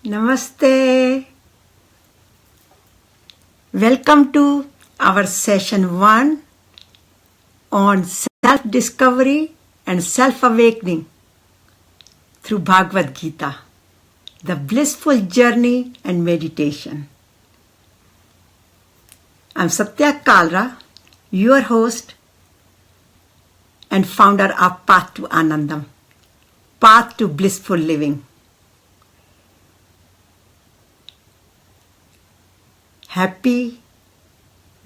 Namaste. Welcome to our Session 1 on self-discovery and self-awakening through Bhagavad Gita, the blissful journey and meditation. I'm Satya Kalra, your host and founder of Path to Anandam, Path to Blissful Living. Happy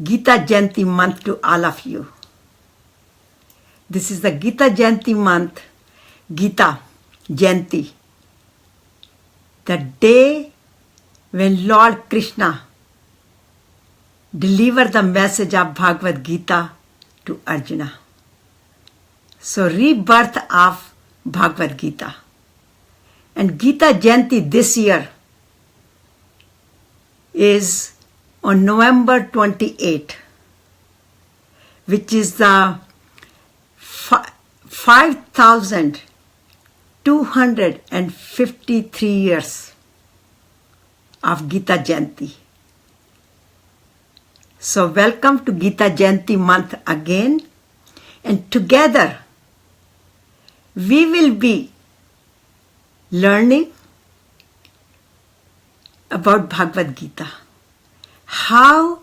Gita Jayanti month to all of you. This is the Gita Jayanti month, Gita Jayanti, the day when Lord Krishna delivered the message of Bhagavad Gita to Arjuna. So rebirth of Bhagavad Gita. And Gita Jayanti this year is on November 28, which is the 5,253 years of Gita Jayanti. So welcome to Gita Jayanti month again, and together we will be learning about Bhagavad Gita. How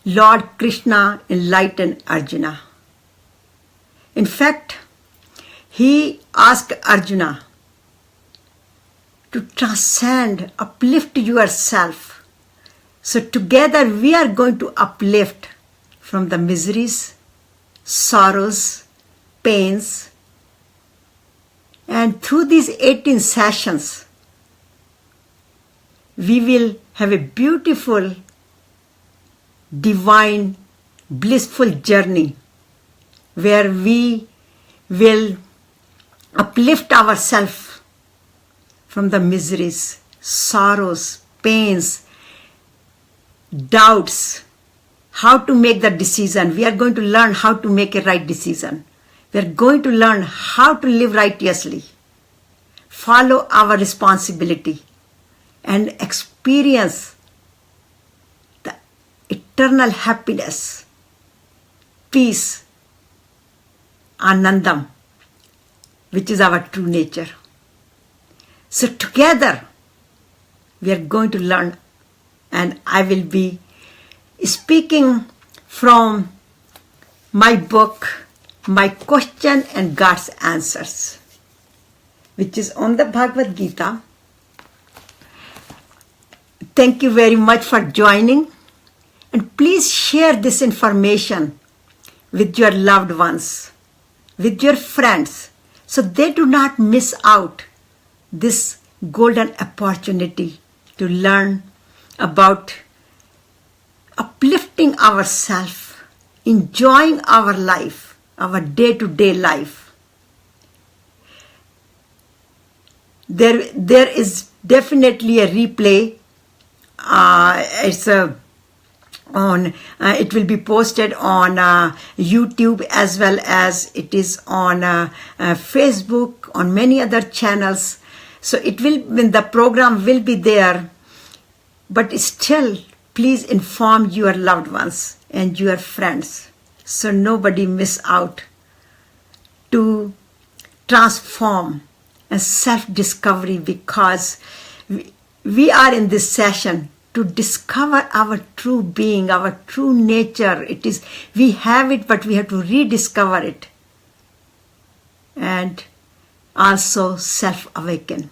Lord Krishna enlightened Arjuna. In fact, he asked Arjuna to transcend, uplift yourself. So together we are going to uplift from the miseries, sorrows, pains. And through these 18 sessions, we will have a beautiful, divine, blissful journey where we will uplift ourselves from the miseries, sorrows, pains, doubts, how to make the decision. We are going to learn how to make a right decision. We are going to learn how to live righteously, follow our responsibility, and experience the eternal happiness, peace, Anandam, which is our true nature. So together we are going to learn, and I will be speaking from my book, My Question and God's Answers, which is on the Bhagavad Gita. Thank you very much for joining, and please share this information with your loved ones, with your friends, so they do not miss out this golden opportunity to learn about uplifting ourselves, enjoying our life, our day-to-day life. There is definitely a replay. It will be posted on YouTube, as well as it is on Facebook, on many other channels. So the program will be there, but still please inform your loved ones and your friends so nobody miss out to transform and self-discovery, because we are in this session to discover our true being, our true nature. We have it, but we have to rediscover it. And also self-awaken.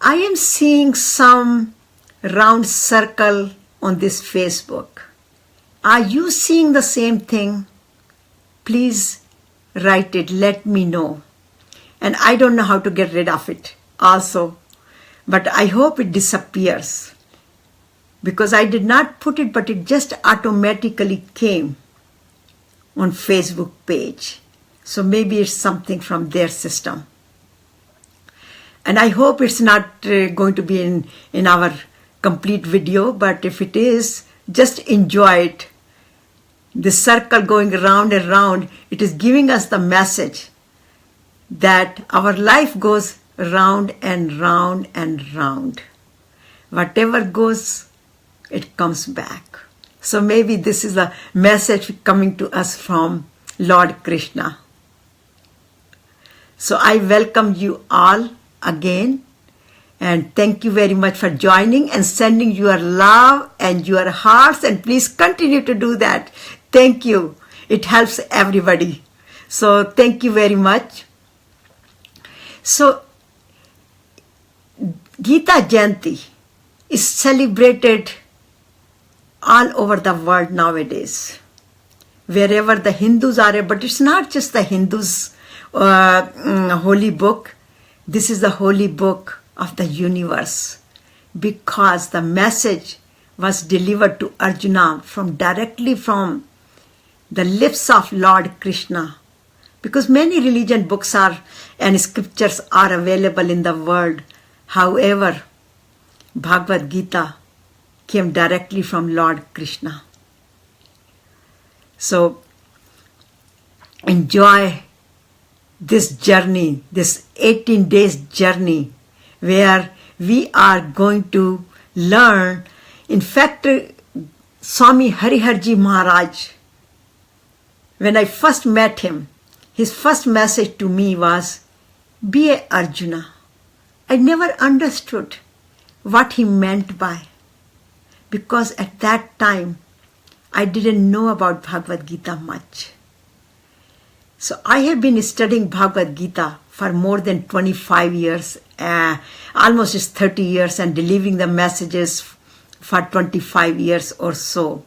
I am seeing some round circle on this Facebook. Are you seeing the same thing? Please write it, let me know. And I don't know how to get rid of it also. But I hope it disappears, because I did not put it, but it just automatically came on Facebook page. So maybe it's something from their system. And I hope it's not going to be in our complete video, but if it is, just enjoy it. The circle going round and round, it is giving us the message that our life goes round and round and round. Whatever goes, it comes back. So maybe this is a message coming to us from Lord Krishna. So I welcome you all again, and thank you very much for joining and sending your love and your hearts, and please continue to do that. Thank you. It helps everybody. So thank you very much. So Gita Jayanti is celebrated all over the world nowadays, wherever the Hindus are. But it's not just the Hindus' holy book. This is the holy book of the universe, because the message was delivered to Arjuna directly from the lips of Lord Krishna. Because many religion books and scriptures are available in the world. However, Bhagavad Gita came directly from Lord Krishna. So enjoy this journey, this 18 days journey, where we are going to learn. In fact, Swami Hariharji Maharaj, when I first met him, his first message to me was, be a Arjuna. I never understood what he meant by, because at that time I didn't know about Bhagavad Gita much. So I have been studying Bhagavad Gita for more than 25 years, almost 30 years, and delivering the messages for 25 years or so.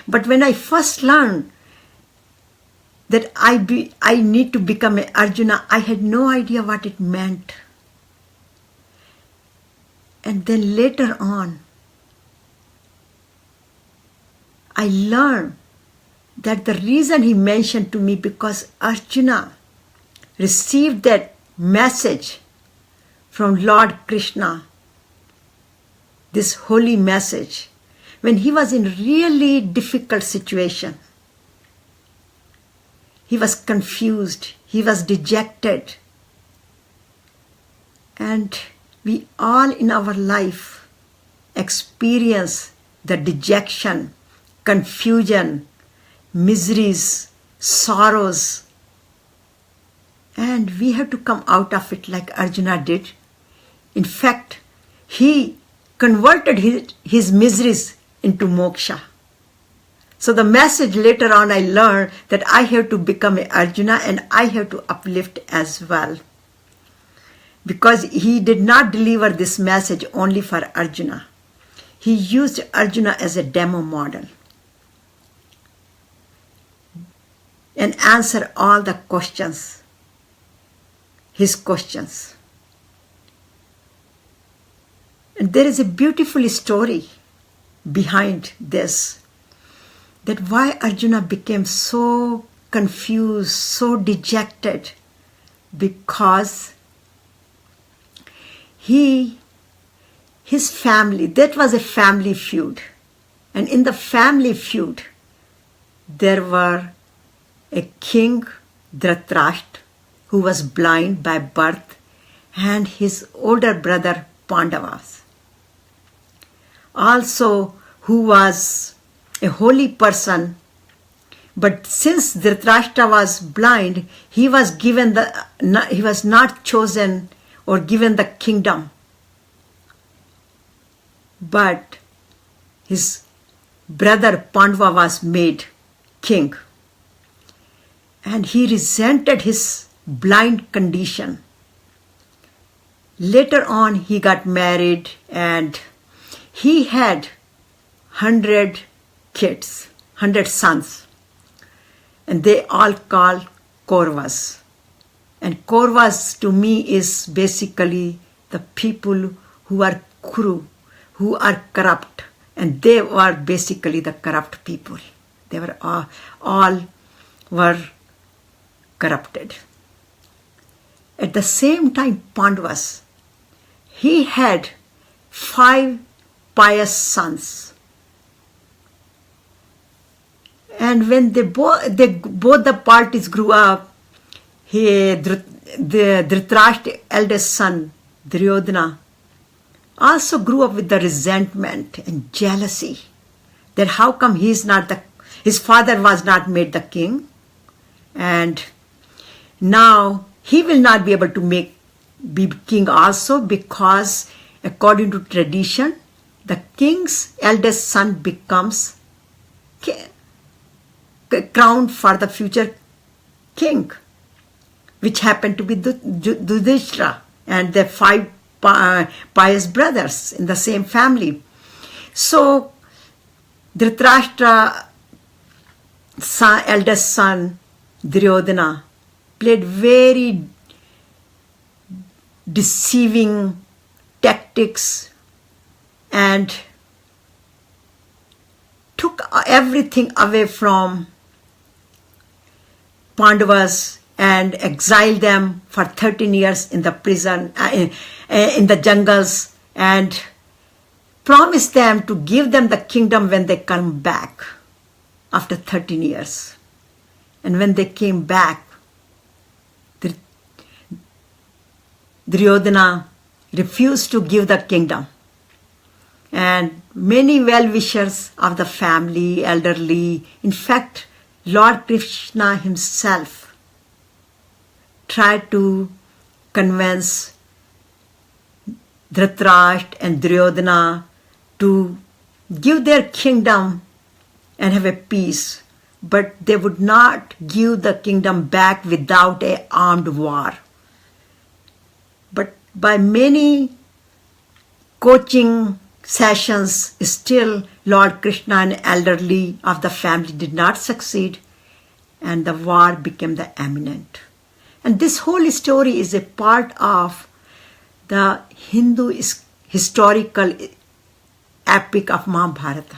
But when I first learned that I need to become an Arjuna, I had no idea what it meant. And then later on, I learned that the reason he mentioned to me, because Arjuna received that message from Lord Krishna, this holy message, when he was in really difficult situation. He was confused, he was dejected. And we all in our life experience the dejection, confusion, miseries, sorrows. And we have to come out of it like Arjuna did. In fact, he converted his miseries into moksha. So the message later on I learned that I have to become an Arjuna, and I have to uplift as well. Because he did not deliver this message only for Arjuna. He used Arjuna as a demo model and answer all the questions, his questions. And there is a beautiful story behind this, that why Arjuna became so confused, so dejected, because his family, that was a family feud. And in the family feud, there were a king, Dhritarashtra, who was blind by birth, and his older brother, Pandavas, also who was a holy person. But since Dhritarashtra was blind, he was not chosen or given the kingdom. But his brother Pandava was made king. And he resented his blind condition. Later on, he got married, and he had 100 kids, 100 sons. And they all called Kauravas. And Kauravas to me is basically the people who are kuru, who are corrupt. And they were basically the corrupt people. They were all were corrupted. At the same time, Pandavas, he had 5 pious sons. And when both the parties grew up, the Dhritarashtra, eldest son, Duryodhana, also grew up with the resentment and jealousy that how come his father was not made the king, and now he will not be able to be king also, because according to tradition, the king's eldest son becomes crowned for the future king, which happened to be Yudhishthira and their 5 pious brothers in the same family. So Dhritarashtra's eldest son Duryodhana played very deceiving tactics and took everything away from Pandavas and exiled them for 13 years in the prison, in the jungles, and promised them to give them the kingdom when they come back after 13 years. And when they came back, Duryodhana refused to give the kingdom. And many well-wishers of the family, elderly, in fact, Lord Krishna himself tried to convince Dhritarashtra and Duryodhana to give their kingdom and have a peace, but they would not give the kingdom back without an armed war. But by many coaching sessions, still Lord Krishna and elderly of the family did not succeed, and the war became the imminent. And this whole story is a part of the Hindu historical epic of Mahabharata.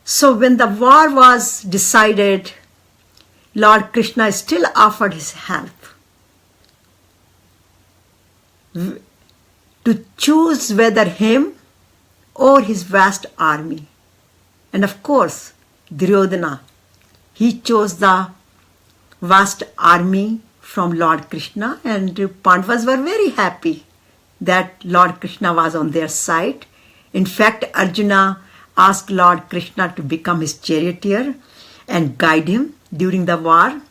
So when the war was decided, Lord Krishna still offered his help to choose whether him or his vast army. And of course, Duryodhana, he chose the vast army from Lord Krishna, and Pandavas were very happy that Lord Krishna was on their side. In fact, Arjuna asked Lord Krishna to become his charioteer and guide him during the war.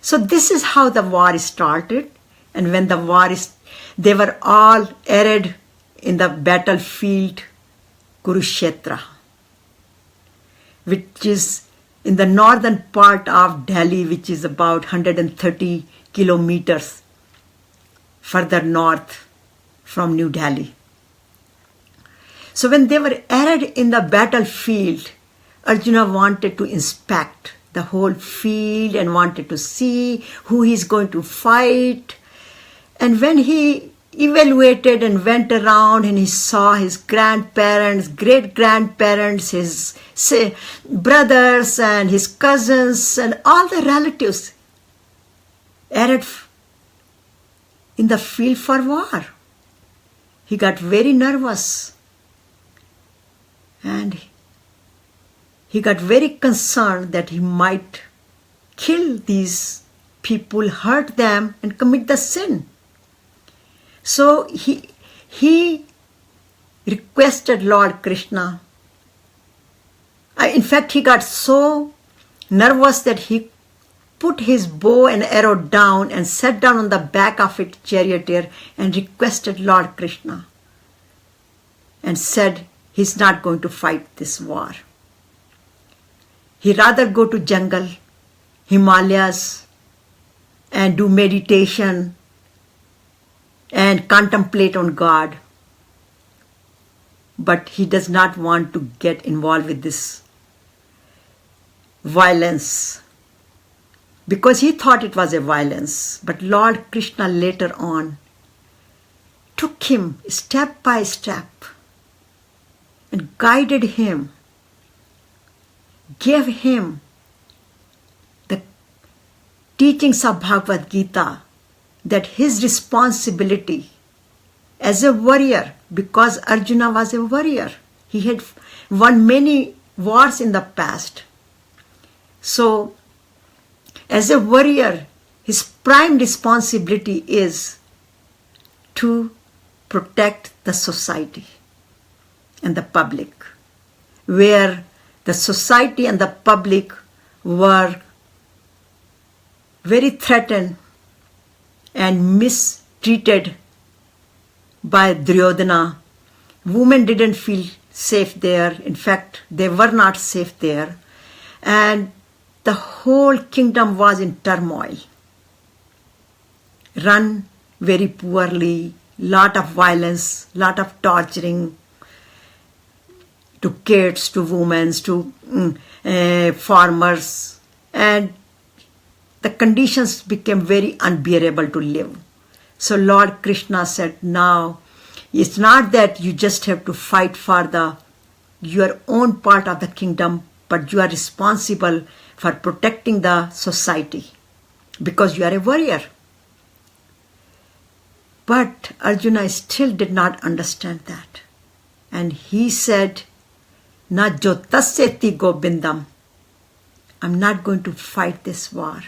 So this is how the war started. And when the war they were all arrayed in the battlefield Kurukshetra, which is in the northern part of Delhi, which is about 130 kilometers further north from New Delhi. So when they were arrayed in the battlefield, Arjuna wanted to inspect the whole field and wanted to see who he's going to fight. And when he evaluated and went around and he saw his grandparents, great-grandparents, his brothers and his cousins and all the relatives arrayed in the field for war, he got very nervous. And he got very concerned that he might kill these people, hurt them, and commit the sin. So he requested Lord Krishna. In fact, he got so nervous that he put his bow and arrow down and sat down on the back of a charioteer and requested Lord Krishna and said he's not going to fight this war. He'd rather go to jungle, Himalayas, and do meditation and contemplate on God. But he does not want to get involved with this violence, because he thought it was a violence. But Lord Krishna later on took him step by step and guided him, gave him the teachings of Bhagavad Gita, that his responsibility as a warrior, because Arjuna was a warrior, he had won many wars in the past. So, as a warrior, his prime responsibility is to protect the society and the public, where the society and the public were very threatened and mistreated by Duryodhana. Women didn't feel safe there. In fact, they were not safe there. And the whole kingdom was in turmoil, run very poorly, lot of violence, lot of torturing to kids, to women, to farmers, and the conditions became very unbearable to live. So Lord Krishna said, now it's not that you just have to fight for your own part of the kingdom, but you are responsible for protecting the society because you are a warrior. But Arjuna still did not understand that. And he said, Na jotasyeti gobindam. I'm not going to fight this war.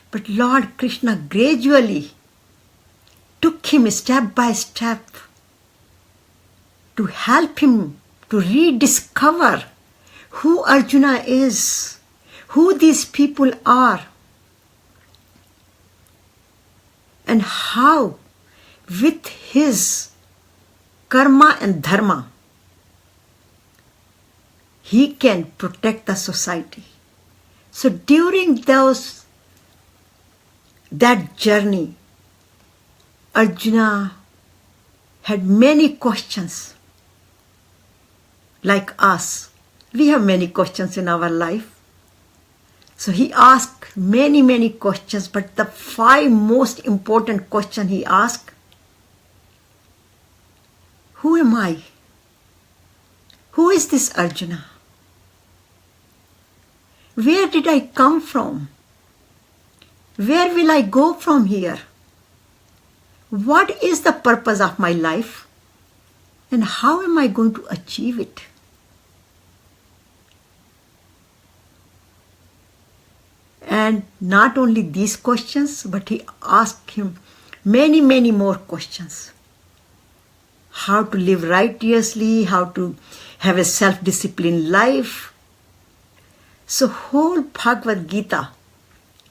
But Lord Krishna gradually took him step by step to help him to rediscover who Arjuna is, who these people are, and how with his karma and dharma he can protect the society. So during that journey, Arjuna had many questions. Like us, we have many questions in our life. So he asked many questions, but the 5 most important questions he asked: who am I? Who is this Arjuna? Where did I come from? Where will I go from here? What is the purpose of my life? And how am I going to achieve it? And not only these questions, but he asked him many more questions. How to live righteously, how to have a self-disciplined life. So whole Bhagavad Gita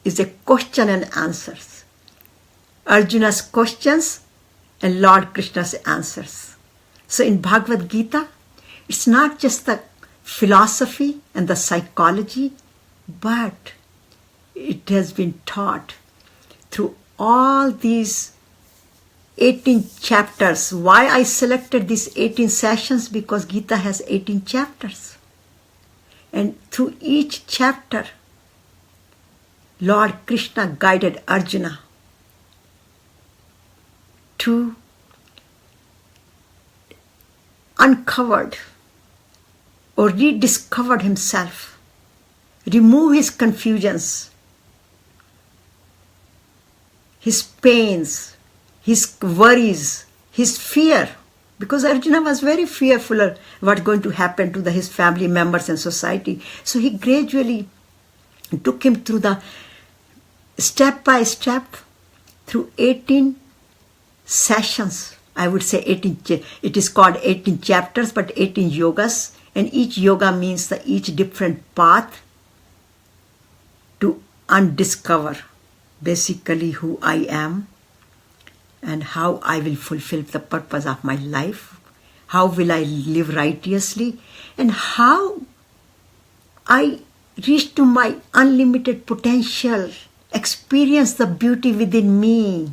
is a question and answers. Arjuna's questions and Lord Krishna's answers. So in Bhagavad Gita, it's not just the philosophy and the psychology, but it has been taught through all these 18 chapters. Why I selected these 18 sessions? Because Gita has 18 chapters. And through each chapter, Lord Krishna guided Arjuna to uncovered or rediscovered himself, remove his confusions, his pains, his worries, his fear, because Arjuna was very fearful of what's going to happen to his family members and society. So he gradually took him through the step by step through 18 sessions. I would say 18, it is called 18 chapters, but 18 yogas. And each yoga means each different path to undiscover basically who I am and how I will fulfill the purpose of my life. How will I live righteously? And how I reach to my unlimited potential, experience the beauty within me.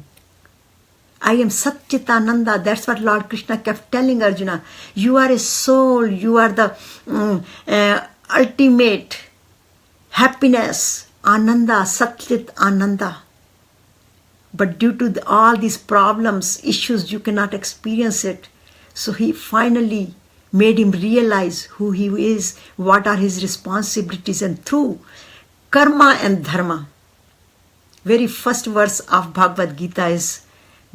I am Satchitananda. That's what Lord Krishna kept telling Arjuna. You are a soul. You are the ultimate happiness. Ananda, Satchit Ananda. But due to all these problems, issues, you cannot experience it. So he finally made him realize who he is, what are his responsibilities, and through karma and dharma. Very first verse of Bhagavad Gita is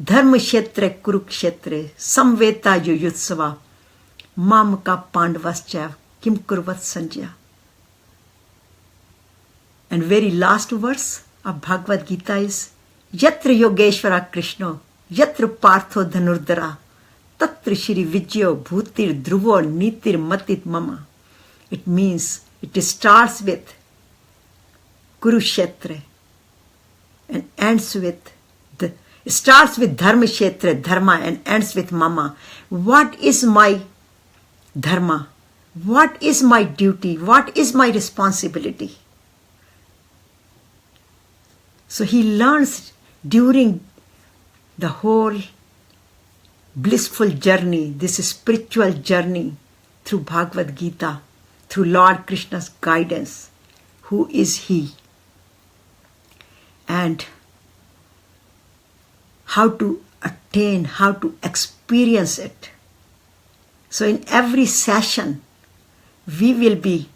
Dharma Kshetre Kurukshetre Samveta Yuyutsava Mamka Pandavascha Kim Kurvat Sanjaya. And very last verse of Bhagavad Gita is Yatra Yogeshwara Krishna Yatra partho dhanurdara, tatra shri vijyo bhutir dhruvo nitir matit mama. It means it starts with Kurukshetra and ends with starts with Dharma Kshetra, Dharma, and ends with Mama. What is my Dharma? What is my duty? What is my responsibility? So he learns during the whole blissful journey, this spiritual journey through Bhagavad Gita, through Lord Krishna's guidance. Who is he? And how to attain, how to experience it. So in every session, we will be,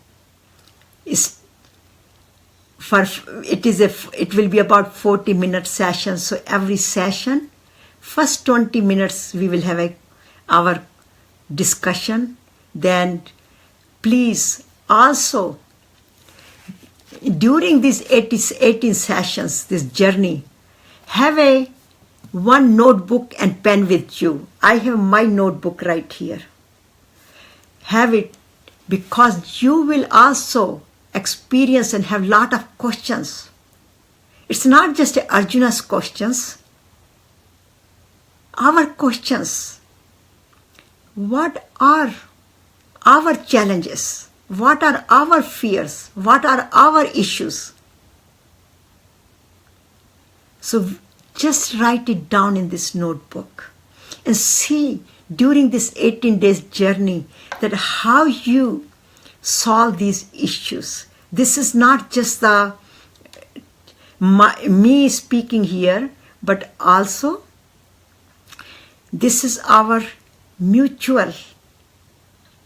it will be about 40-minute session. So every session, first 20 minutes we will have our discussion. Then please also, during these 18 sessions, this journey, have one notebook and pen with you. I have my notebook right here. Have it, because you will also experience and have lot of questions. It's not just Arjuna's questions. Our questions. What are our challenges? What are our fears? What are our issues? So just write it down in this notebook and see during this 18 days journey that how you solve these issues. This is not just me speaking here, but also this is our mutual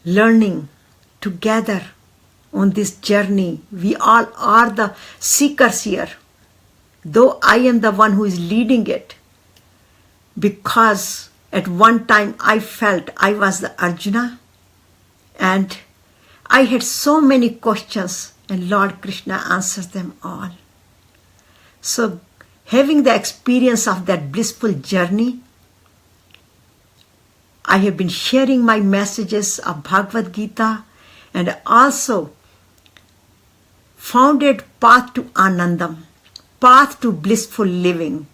learning together on this journey. We all are the seekers here, though I am the one who is leading it, because at one time I felt I was the Arjuna and I had so many questions and Lord Krishna answers them all. So having the experience of that blissful journey, I have been sharing my messages of Bhagavad Gita and also founded Path to Anandam, Path to Blissful Living.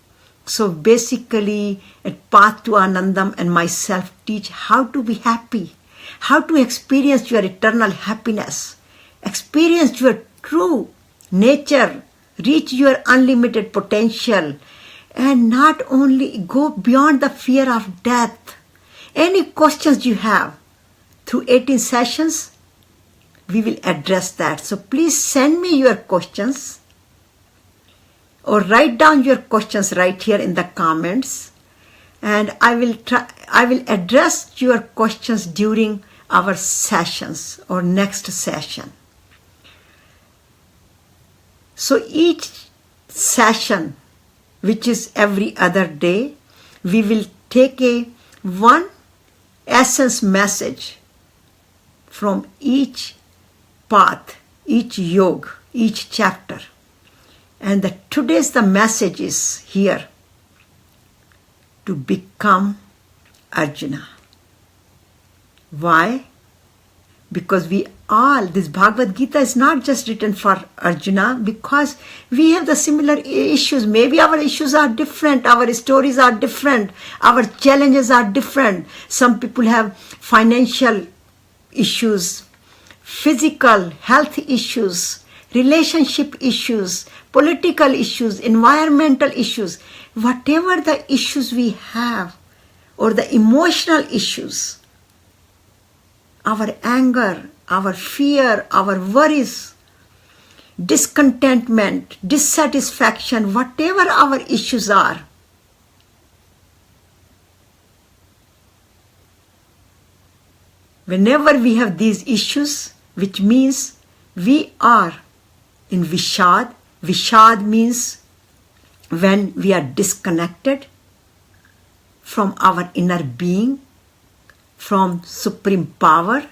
So basically at Path to Anandam and myself teach how to be happy, how to experience your eternal happiness, experience your true nature, reach your unlimited potential, and not only go beyond the fear of death. Any questions you have, through 18 sessions, we will address that. So please send me your questions or write down your questions right here in the comments, and I will address your questions during our sessions or next session. So each session, which is every other day, we will take one essence message from each path, each yoga, each chapter. And today's the message is here, to become Arjuna. Why? Because this Bhagavad Gita is not just written for Arjuna, because we have the similar issues. Maybe our issues are different, our stories are different, our challenges are different. Some people have financial issues, physical health issues, relationship issues, political issues, environmental issues. Whatever the issues we have, or the emotional issues, our anger, our fear, our worries, discontentment, dissatisfaction, whatever our issues are, whenever we have these issues, which means we are in Vishad. Vishad means when we are disconnected from our inner being, from supreme power.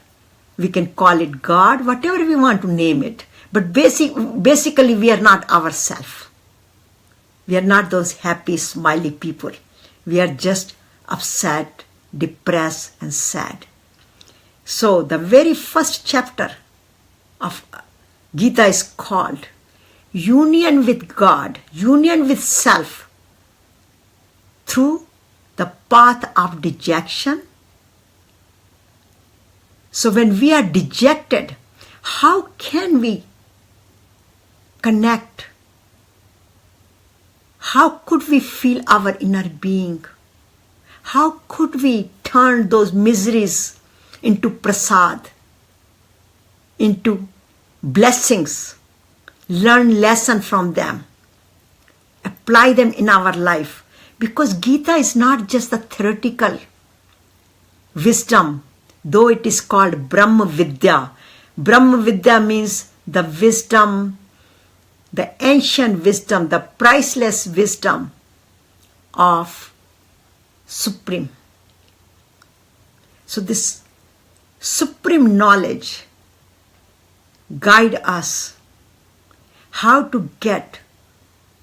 We can call it God, whatever we want to name it. But basically we are not ourselves. We are not those happy, smiley people. We are just upset, depressed, and sad. So the very first chapter of Gita is called Union with God, Union with Self through the path of dejection. So when we are dejected, how can we connect? How could we feel our inner being? How could we turn those miseries into prasad, into blessings, learn lesson from them, apply them in our life? Because Gita is not just the theoretical wisdom, though it is called Brahma Vidya. Brahma Vidya means the wisdom, the ancient wisdom, the priceless wisdom of Supreme. So this supreme knowledge guide us how to get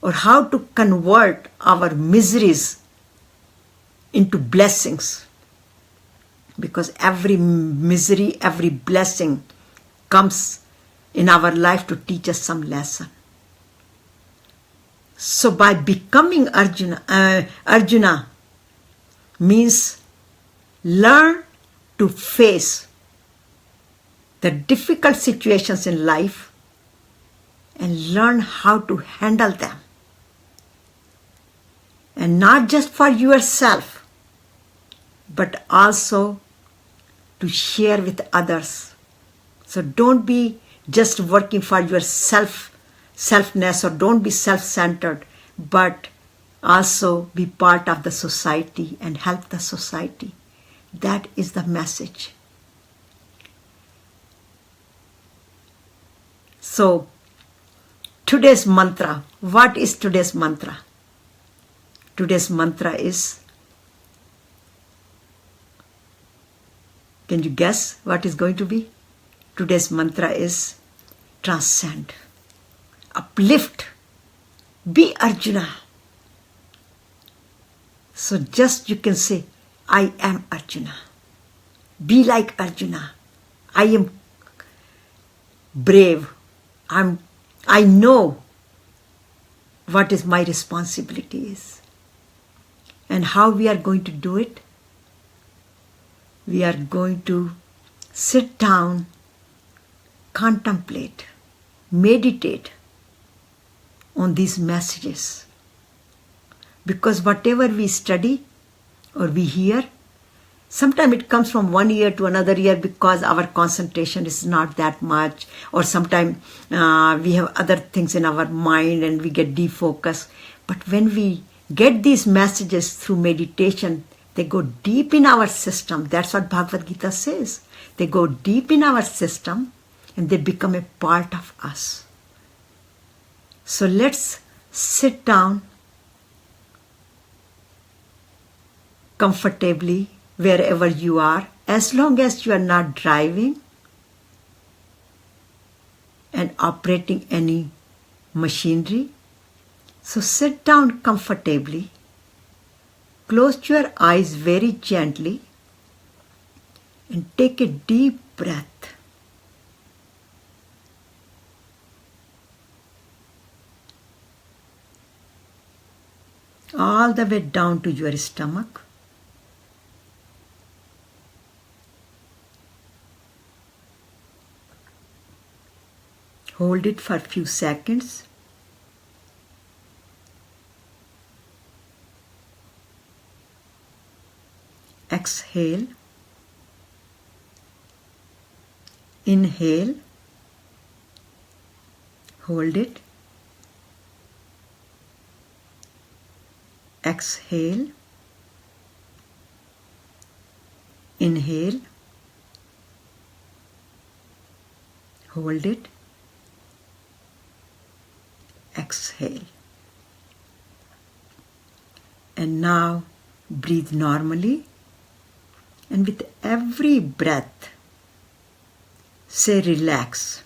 or how to convert our miseries into blessings. Because every misery, every blessing comes in our life to teach us some lesson. So by becoming Arjuna means learn to face the difficult situations in life and learn how to handle them. And not just for yourself, but also to share with others. So don't be just working for your selfness, or don't be self-centered, but also be part of the society and help the society. That is the message. So today's mantra, what is today's mantra? Today's mantra is, can you guess what is going to be? Today's mantra is transcend, uplift, be Arjuna. So just you can say, I am Arjuna. Be like Arjuna. I am brave. I know what is my responsibility is. And how we are going to do it? We are going to sit down, contemplate, meditate on these messages. Because whatever we study or we hear, sometimes it comes from one ear to another ear because our concentration is not that much, or sometimes we have other things in our mind and we get defocused. But when we get these messages through meditation, they go deep in our system. That's what Bhagavad Gita says. They go deep in our system and they become a part of us. So let's sit down comfortably wherever you are, as long as you are not driving and operating any machinery. So sit down comfortably, close your eyes very gently, and take a deep breath. All the way down to your stomach. Hold it for a few seconds. Exhale. Inhale. Hold it. Exhale. Inhale. Hold it. Exhale. And now breathe normally, and with every breath say relax.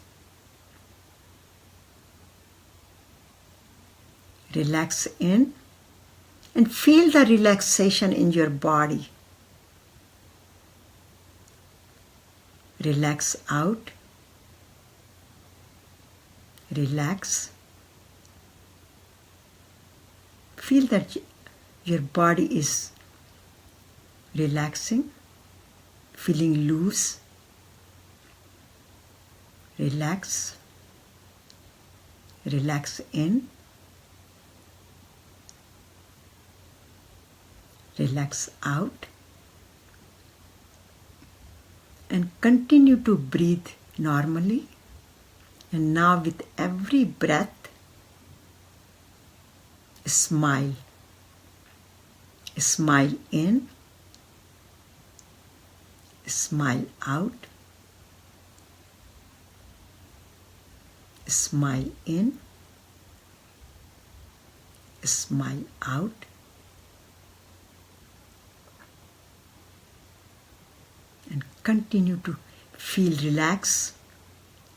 Relax in and feel the relaxation in your body. Relax out. Relax. Feel that your body is relaxing, feeling loose. Relax. Relax in. Relax out. And continue to breathe normally. And now with every breath, smile. Smile in. Smile out. Smile in. Smile out. And continue to feel relaxed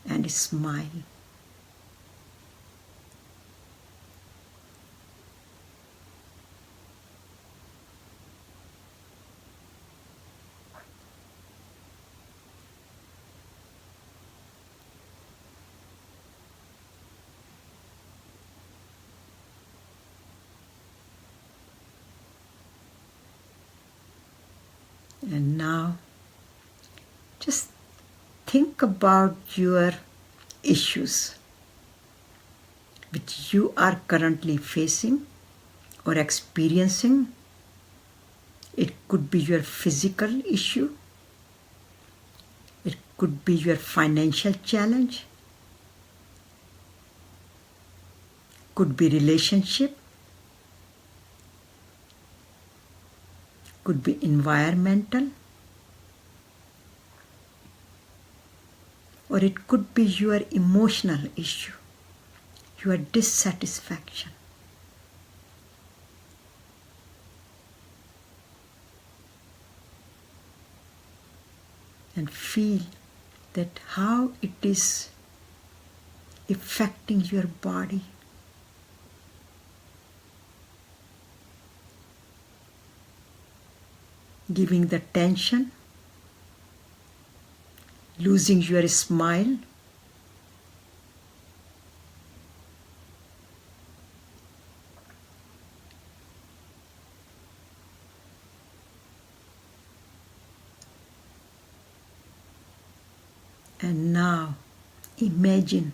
and smile. And now, just think about your issues which you are currently facing or experiencing. It could be your physical issue. It could be your financial challenge. Could be relationship. Could be environmental. Or it could be your emotional issue, your dissatisfaction. And feel that how it is affecting your body. Giving the tension, losing your smile, and now imagine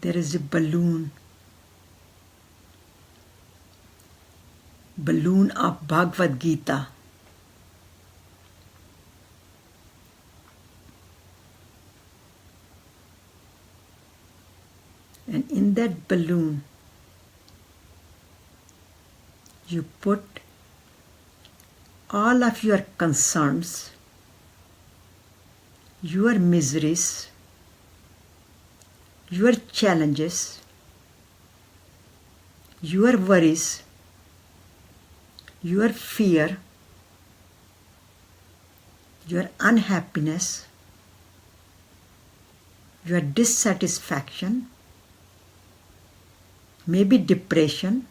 there is a balloon of Bhagavad Gita. And in that balloon, you put all of your concerns, your miseries, your challenges, your worries, your fear, your unhappiness, your dissatisfaction, maybe depression,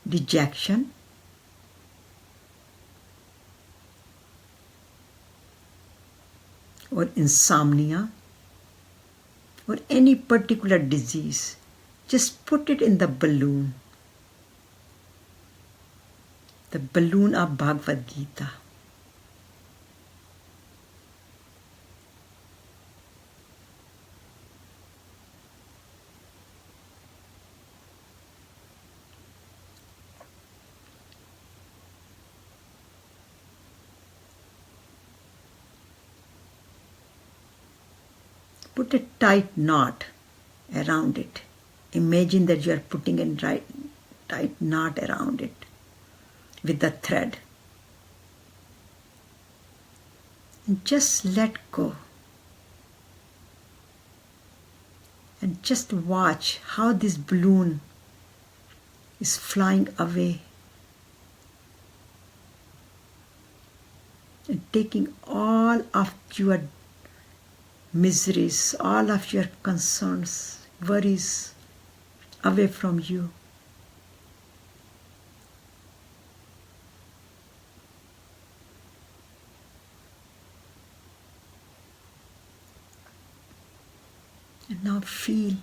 dejection, or insomnia, or any particular disease. Just put it in the balloon of Bhagavad Gita. Put a tight knot around it. Imagine that you are putting a tight knot around it with the thread. And just let go. And just watch how this balloon is flying away. and taking all of your miseries, all of your concerns, worries away from you. And now feel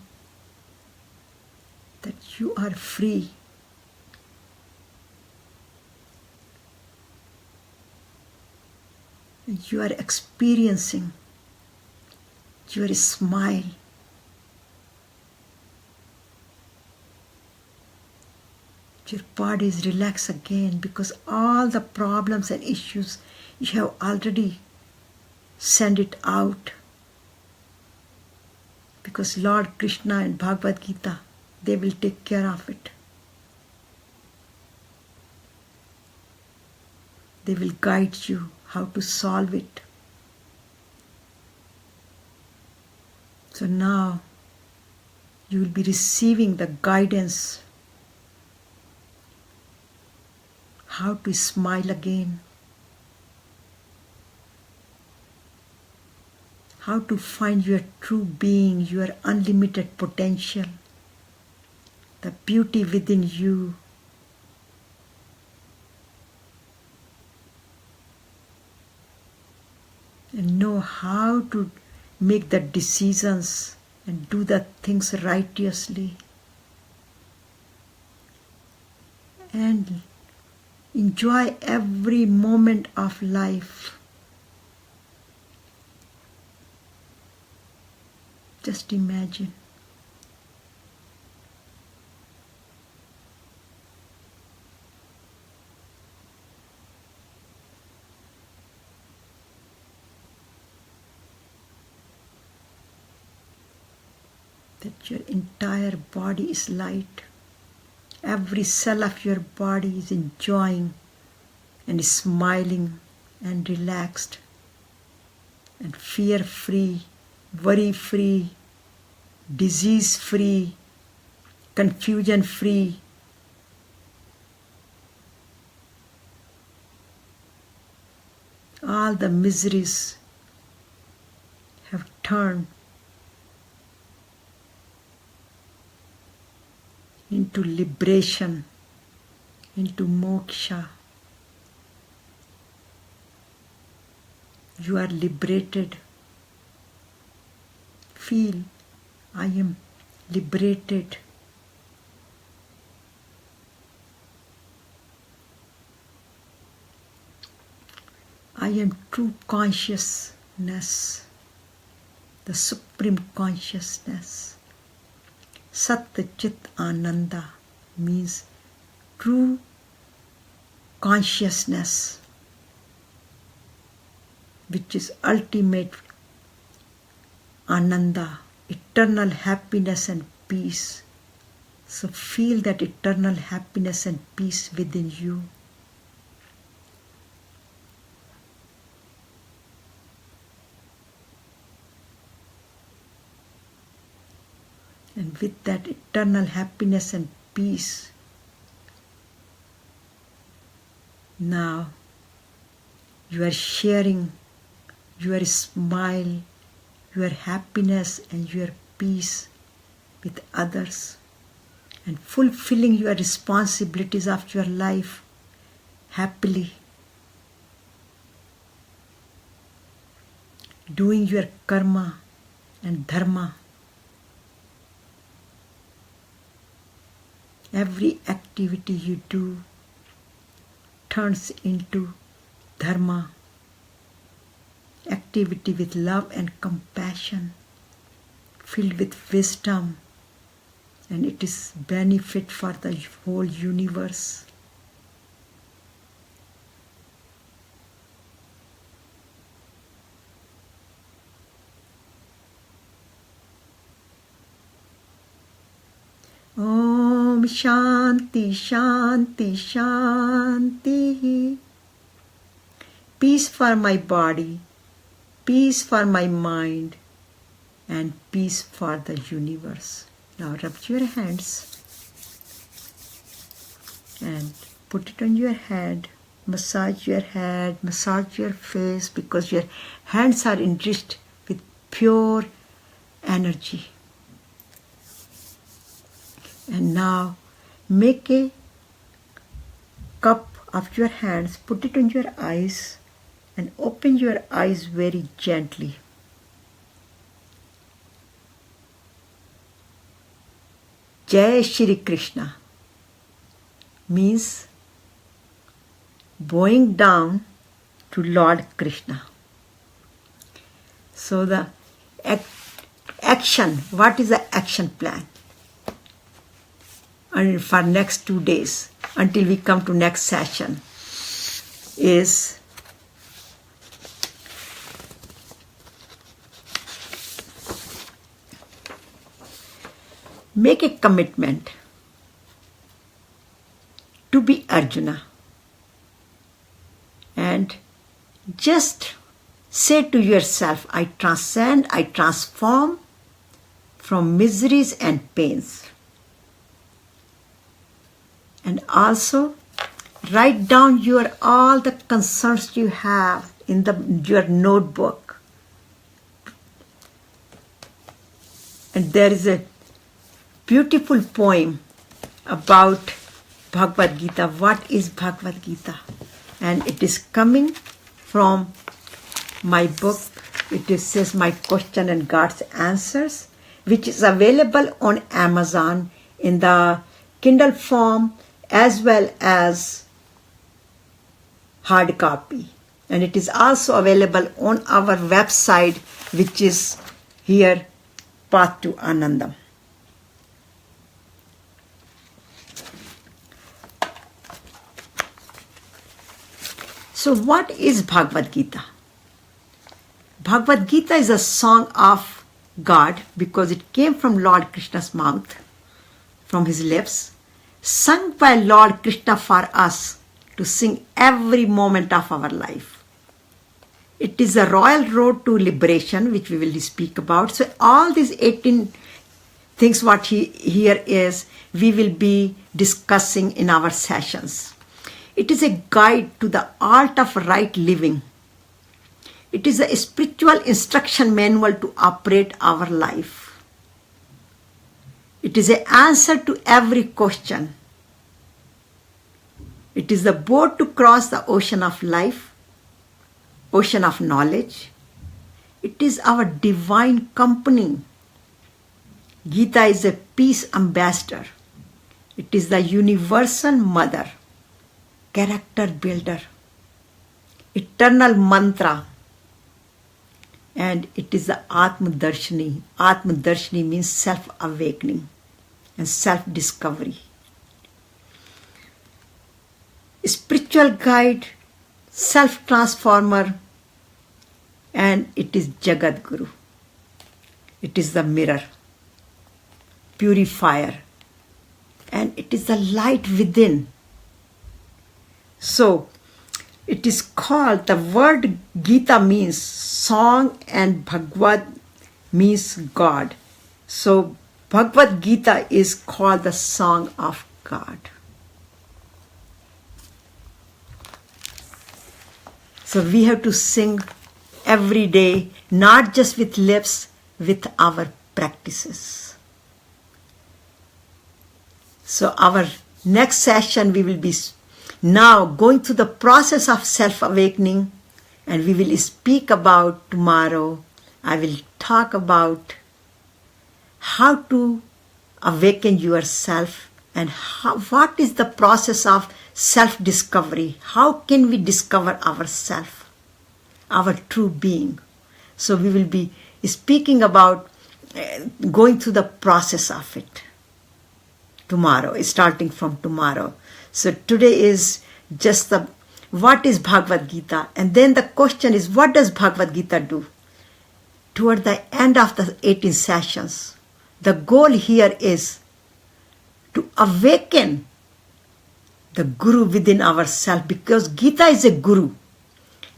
that you are free. And you are experiencing your smile. Your body is relaxed again because all the problems and issues you have already sent it out. Because Lord Krishna and Bhagavad Gita, they will take care of it. They will guide you how to solve it. So now you will be receiving the guidance how to smile again, how to find your true being, your unlimited potential, the beauty within you. And know how to make the decisions and do the things righteously. And enjoy every moment of life. Just imagine. That your entire body is light. Every cell of your body is enjoying and is smiling and relaxed and fear-free, worry-free, disease-free, confusion-free. All the miseries have turned into liberation, into moksha. You are liberated. Feel, I am liberated. I am true consciousness, the supreme consciousness. Satya Chit Ananda means true consciousness, which is ultimate Ananda, eternal happiness and peace. So feel that eternal happiness and peace within you. And with that eternal happiness and peace, now you are sharing your smile, your happiness and your peace with others and fulfilling your responsibilities of your life happily, doing your karma and dharma. Every activity you do turns into dharma, activity with love and compassion, filled with wisdom, and it is benefit for the whole universe. Om Shanti Shanti Shanti. Peace for my body, peace for my mind, and peace for the universe. Now rub your hands and put it on your head Massage your head, massage your face, because your hands are enriched with pure energy. And now make a cup of your hands, put it on your eyes, and open your eyes very gently. Jai Shri Krishna means bowing down to Lord Krishna. So the action, what is the action plan? And for next 2 days, until we come to next session, is make a commitment to be Arjuna, and just say to yourself, I transcend, I transform from miseries and pains. And also write down all the concerns you have in your notebook. And there is a beautiful poem about Bhagavad Gita. What is Bhagavad Gita? And it is coming from my book. It says My Question and God's Answers, which is available on Amazon in the Kindle form as well as hard copy. And it is also available on our website, which is here, Path to Anandam. So what is Bhagavad Gita? Bhagavad Gita is a song of God because it came from Lord Krishna's mouth, from his lips, sung by Lord Krishna for us to sing every moment of our life. It is a royal road to liberation, which we will speak about. So all these 18 things what here is, we will be discussing in our sessions. It is a guide to the art of right living. It is a spiritual instruction manual to operate our life. It is an answer to every question. It is the boat to cross the ocean of life, ocean of knowledge. It is our divine company. Gita is a peace ambassador. It is the universal mother, character builder, eternal mantra, and it is the Atma Darshini. Atma Darshini means self-awakening and self-discovery. Spiritual guide, self-transformer, and it is Jagat Guru. It is the mirror, purifier, and it is the light within. So, it is called, the word Gita means song and Bhagavad means God. So, Bhagavad Gita is called the song of God. So, we have to sing every day, not just with lips, with our practices. So, our next session, we will be now going through the process of self-awakening, and we will speak about tomorrow. I will talk about how to awaken yourself and what is the process of self-discovery. How can we discover ourselves, our true being? So we will be speaking about going through the process of it tomorrow, starting from tomorrow. So today is just what is Bhagavad Gita? And then the question is, what does Bhagavad Gita do? Toward the end of the 18 sessions, the goal here is to awaken the Guru within ourselves, because Gita is a Guru.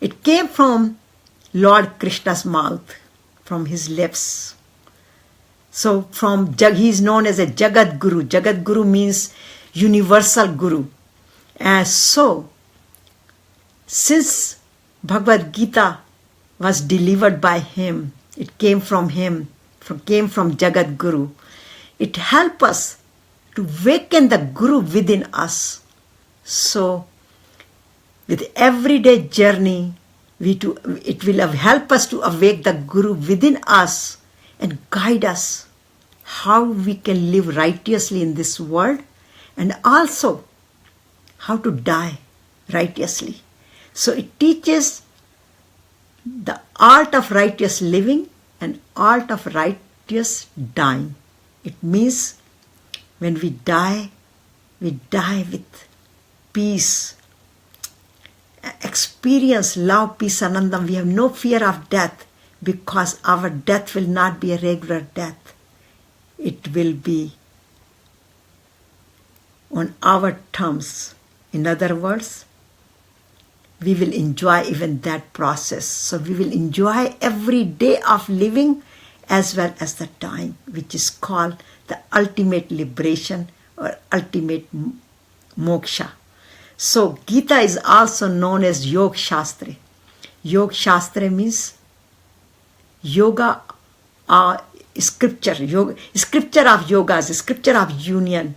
It came from Lord Krishna's mouth, from his lips. So he is known as a Jagat Guru. Jagat Guru means universal Guru. And so Since Bhagavad Gita was delivered by him, it came from him, came from Jagat Guru, it helps us to awaken the Guru within us. So, with everyday journey, it will help us to awake the Guru within us and guide us how we can live righteously in this world and also how to die righteously. So it teaches the art of righteous living and art of righteous dying. It means when we die with peace, experience love, peace, anandam. We have no fear of death because our death will not be a regular death. It will be on our terms. In other words, we will enjoy even that process. So we will enjoy every day of living as well as the dying, which is called the ultimate liberation or ultimate moksha. So Gita is also known as Yoga Shastra. Yoga Shastra means yoga, scripture of yogas, scripture of union.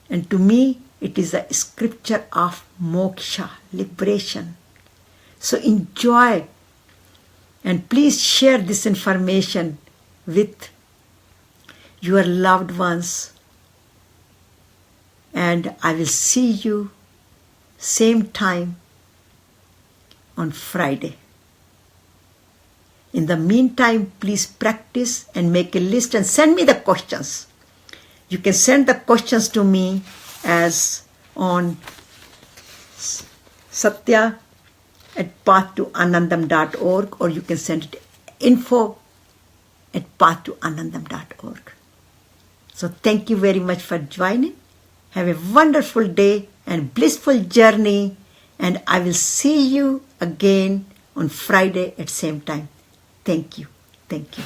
And to me, it is a scripture of moksha, liberation. So enjoy and please share this information with your loved ones. And I will see you same time on Friday. In the meantime, please practice and make a list and send me the questions. You can send the questions to me as on satya@pathtoanandam.org, or you can send it info@pathtoanandam.org. So thank you very much for joining. Have a wonderful day and blissful journey, and I will see you again on Friday at same time. Thank you. Thank you.